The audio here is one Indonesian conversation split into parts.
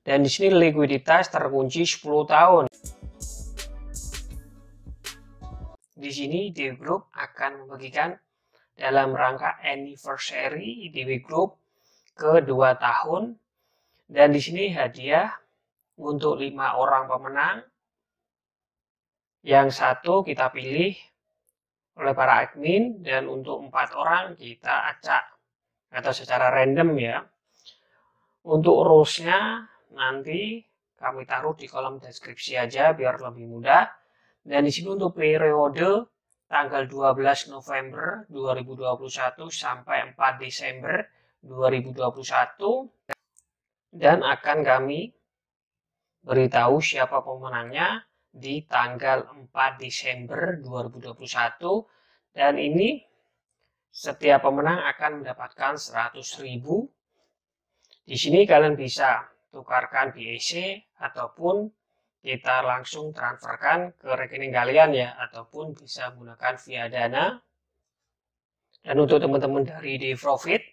Dan di sini likuiditas terkunci 10 tahun. Di sini DW Group akan membagikan dalam rangka anniversary DW Group ke 2 tahun. Dan di sini hadiah untuk 5 orang pemenang. Yang satu kita pilih oleh para admin, dan untuk 4 orang kita acak atau secara random ya. Untuk rules-nya nanti kami taruh di kolom deskripsi aja biar lebih mudah. Dan di sini untuk periode tanggal 12 November 2021 sampai 4 Desember 2021, dan akan kami beritahu siapa pemenangnya di tanggal 4 Desember 2021. Dan ini setiap pemenang akan mendapatkan 100.000. Di sini kalian bisa tukarkan BEC ataupun kita langsung transferkan ke rekening kalian ya, ataupun bisa menggunakan via Dana. Dan untuk teman-teman dari DW Profit,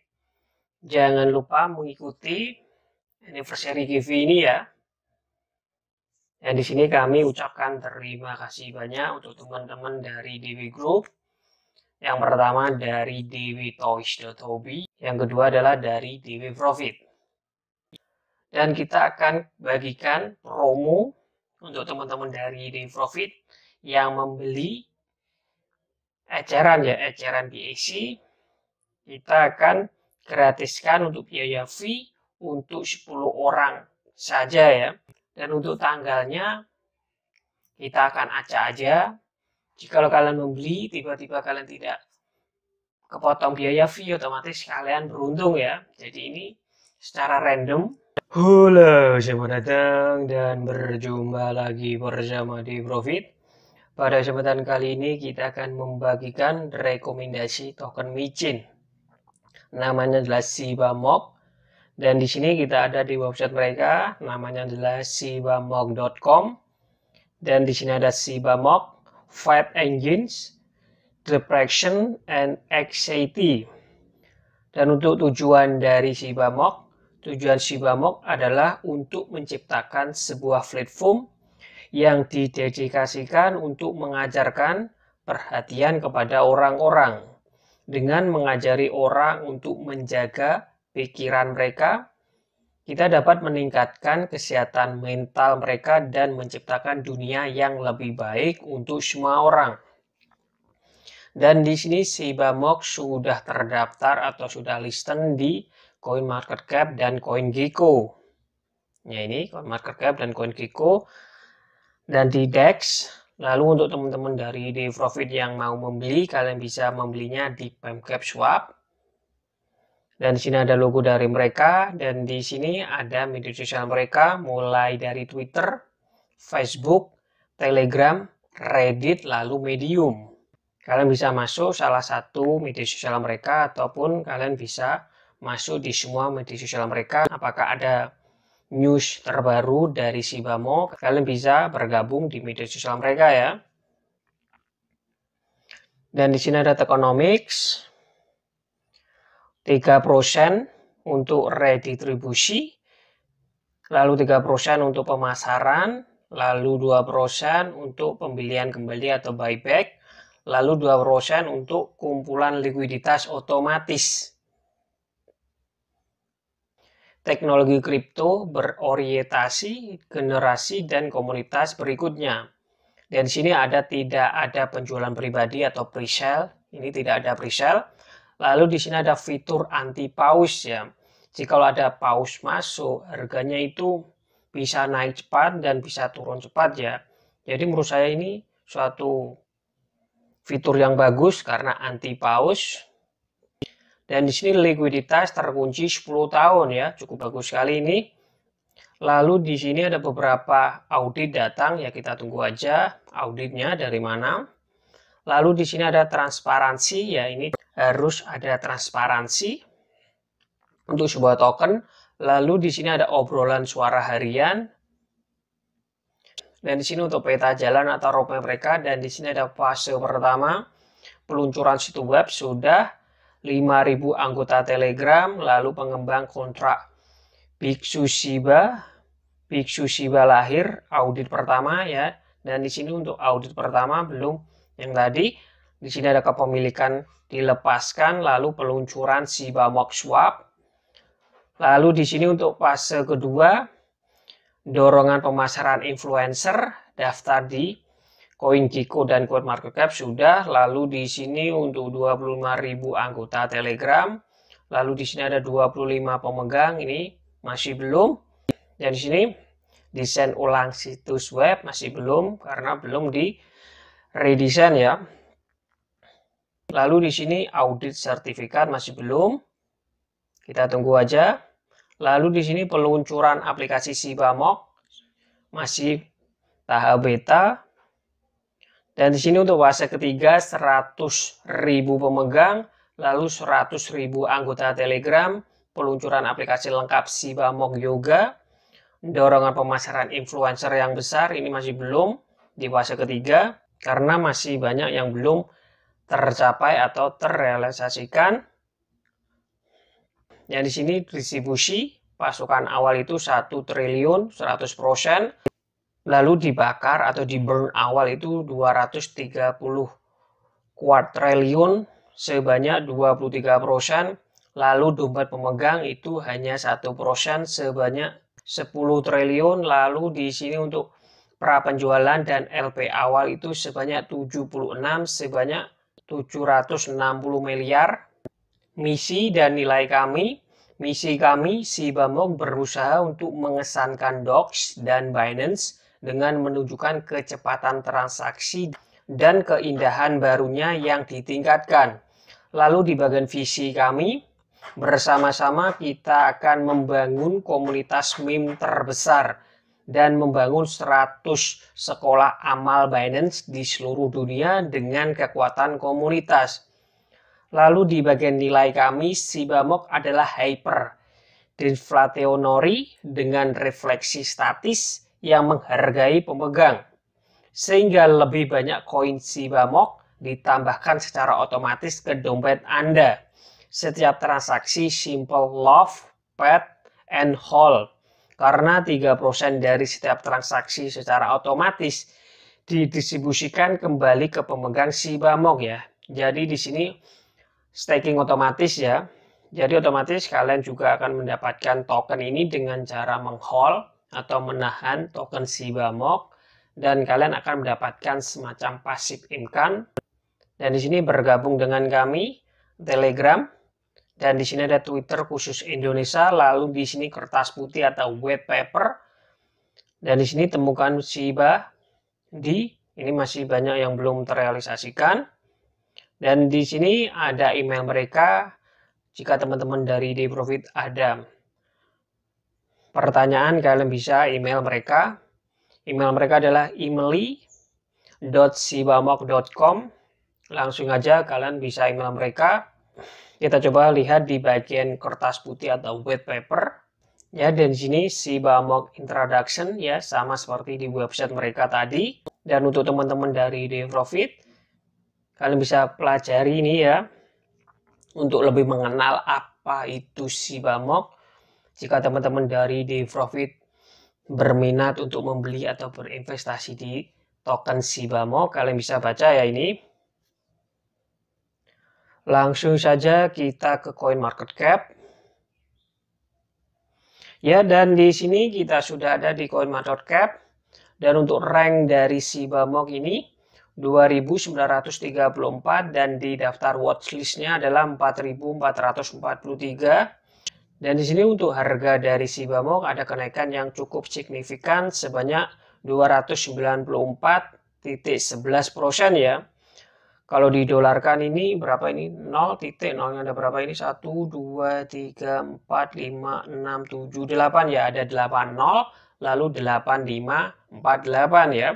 jangan lupa mengikuti anniversary giveaway ini ya. Dan di sini kami ucapkan terima kasih banyak untuk teman-teman dari DW Group. Yang pertama dari dwtoys.hobby, yang kedua adalah dari DW Profit. Dan kita akan bagikan promo untuk teman-teman dari DW Profit yang membeli eceran ya, eceran BEC. Kita akan gratiskan untuk biaya fee untuk 10 orang saja ya. Dan untuk tanggalnya kita akan acak aja. Jika kalian membeli tiba-tiba kalian tidak kepotong biaya fee, otomatis kalian beruntung ya. Jadi ini secara random. Halo, selamat datang dan berjumpa lagi bersama DW Profit. Pada kesempatan kali ini kita akan membagikan rekomendasi token micin. Namanya adalah Shiba Mock. Dan di sini kita ada di website mereka, namanya adalah shibamog.com. Dan di sini ada Shiba Mock, 5 Engines, Depression, and Anxiety. Dan untuk tujuan dari Shiba Mock, tujuan Shiba Mock adalah untuk menciptakan sebuah platform yang didedikasikan untuk mengajarkan perhatian kepada orang-orang dengan mengajari orang untuk menjaga pikiran mereka. Kita dapat meningkatkan kesehatan mental mereka dan menciptakan dunia yang lebih baik untuk semua orang. Dan di sini Shiba Mock sudah terdaftar atau sudah listen di CoinMarketCap dan CoinGecko. Ya, ini CoinMarketCap dan CoinGecko. Dan di DEX. Lalu untuk teman-teman dari DW Profit yang mau membeli, kalian bisa membelinya di PancakeSwap. Dan di sini ada logo dari mereka, dan di sini ada media sosial mereka mulai dari Twitter, Facebook, Telegram, Reddit, lalu Medium. Kalian bisa masuk salah satu media sosial mereka ataupun kalian bisa masuk di semua media sosial mereka. Apakah ada news terbaru dari Shiba Mock, kalian bisa bergabung di media sosial mereka ya. Dan di sini ada tokenomics, 3% untuk redistribusi, lalu 3% untuk pemasaran, lalu 2% untuk pembelian kembali atau buyback, lalu 2% untuk kumpulan likuiditas otomatis. Teknologi kripto berorientasi generasi dan komunitas berikutnya. Dan di sini tidak ada penjualan pribadi atau pre-sale. Ini tidak ada pre-sale. Lalu di sini ada fitur anti pause ya. Jika ada pause masuk, harganya itu bisa naik cepat dan bisa turun cepat ya. Jadi menurut saya ini suatu fitur yang bagus karena anti pause. Dan di sini likuiditas terkunci 10 tahun ya, cukup bagus sekali ini. Lalu di sini ada beberapa audit datang ya, kita tunggu aja auditnya dari mana. Lalu di sini ada transparansi ya, ini harus ada transparansi untuk sebuah token. Lalu di sini ada obrolan suara harian. Dan di sini untuk peta jalan atau roadmap mereka. Dan di sini ada fase pertama, peluncuran situs web sudah 5.000 anggota Telegram, lalu pengembang kontrak Bixu Shiba, Biksu Shiba lahir audit pertama ya. Dan di sini untuk audit pertama belum yang tadi. Di sini ada kepemilikan dilepaskan, lalu peluncuran Shiba Mock Swap. Lalu di sini untuk fase kedua, dorongan pemasaran influencer, daftar di CoinGecko dan CoinMarketCap sudah. Lalu di sini untuk 25.000 anggota Telegram. Lalu di sini ada 25 pemegang, ini masih belum. Dan di sini desain ulang situs web masih belum karena belum di redesign ya. Lalu di sini audit sertifikat masih belum. Kita tunggu aja. Lalu di sini peluncuran aplikasi Shiba Mock masih tahap beta. Dan di sini untuk fase ketiga 100.000 pemegang, lalu 100.000 anggota Telegram, peluncuran aplikasi lengkap Shiba Mock Yoga, dorongan pemasaran influencer yang besar, ini masih belum di fase ketiga karena masih banyak yang belum tercapai atau terrealisasikan. Yang di sini distribusi pasukan awal itu 1 triliun 100%, lalu dibakar atau di burn awal itu 230 kuadriliun sebanyak 23%, lalu dompet pemegang itu hanya 1% sebanyak 10 triliun, lalu di sini untuk pra penjualan dan LP awal itu sebanyak 76 sebanyak 760 miliar. Misi dan nilai kami. Misi kami, Shiba Mock berusaha untuk mengesankan DOX dan Binance dengan menunjukkan kecepatan transaksi dan keindahan barunya yang ditingkatkan. Lalu di bagian visi kami, bersama-sama kita akan membangun komunitas meme terbesar dan membangun 100 sekolah amal Binance di seluruh dunia dengan kekuatan komunitas. Lalu di bagian nilai kami, Shiba Mock adalah hyper deflationary dengan refleksi statis yang menghargai pemegang. Sehingga lebih banyak koin Shiba Mock ditambahkan secara otomatis ke dompet Anda. Setiap transaksi simple love, pet, and hold. Karena 3% dari setiap transaksi secara otomatis didistribusikan kembali ke pemegang Shiba Mock ya. Jadi di sini staking otomatis ya. Jadi otomatis kalian juga akan mendapatkan token ini dengan cara menghold atau menahan token Shiba Mock, dan kalian akan mendapatkan semacam passive income. Dan di sini bergabung dengan kami Telegram, dan di sini ada Twitter khusus Indonesia, lalu di sini kertas putih atau white paper. Dan di sini temukan Shiba ini masih banyak yang belum terrealisasikan. Dan di sini ada email mereka. Jika teman-teman dari Dayprofit ada pertanyaan, kalian bisa email mereka. Email mereka adalah emily.shibamock.com. Langsung aja kalian bisa email mereka. Kita coba lihat di bagian kertas putih atau white paper. Ya, dan di sini Shiba Mock Introduction ya, sama seperti di website mereka tadi. Dan untuk teman-teman dari Dayprofit, kalian bisa pelajari ini ya, untuk lebih mengenal apa itu Shiba Mock. Jika teman-teman dari Dayprofit berminat untuk membeli atau berinvestasi di token Shiba Mock, kalian bisa baca ya ini. Langsung saja kita ke CoinMarketCap. Ya, dan di sini kita sudah ada di CoinMarketCap. Dan untuk rank dari Shiba Mock ini 2.934, dan di daftar watchlistnya adalah 4.443. Dan di sini untuk harga dari Shiba Mock ada kenaikan yang cukup signifikan sebanyak 294,11% ya. Kalau didolarkan ini berapa ini? 0,0-nya ada berapa ini? 1, 2, 3, 4, 5, 6, 7, 8 ya. Ada 80, lalu 8548 ya.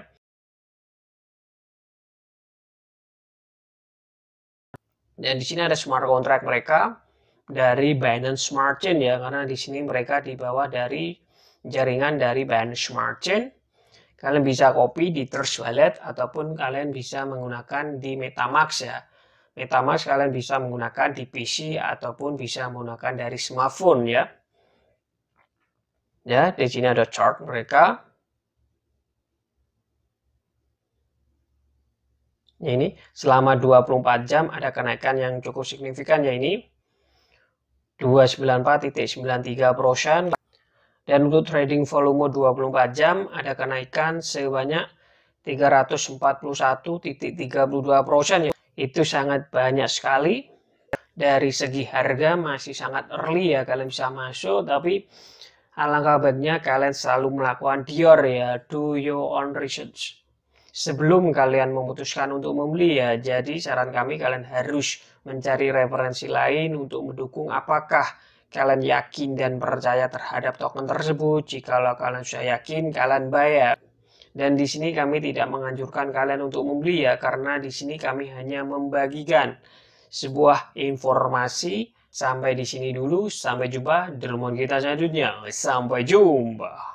Dan di sini ada smart contract mereka dari Binance Smart Chain ya, karena di sini mereka dibawa dari jaringan dari Binance Smart Chain. Kalian bisa copy di Trust Wallet ataupun kalian bisa menggunakan di MetaMask ya. MetaMask kalian bisa menggunakan di PC ataupun bisa menggunakan dari smartphone ya. Ya, di sini ada chart mereka. Ini selama 24 jam ada kenaikan yang cukup signifikan ya ini 294,93%. Dan untuk trading volume 24 jam ada kenaikan sebanyak 341,32% ya. Itu sangat banyak sekali. Dari segi harga masih sangat early ya, kalian bisa masuk, tapi alangkah baiknya kalian selalu melakukan do your own research sebelum kalian memutuskan untuk membeli ya. Jadi saran kami kalian harus mencari referensi lain untuk mendukung apakah kalian yakin dan percaya terhadap token tersebut. Jikalau kalian sudah yakin, kalian buy. Dan di sini kami tidak menganjurkan kalian untuk membeli ya, karena di sini kami hanya membagikan sebuah informasi. Sampai di sini dulu, sampai jumpa di rumusan kita selanjutnya. Sampai jumpa.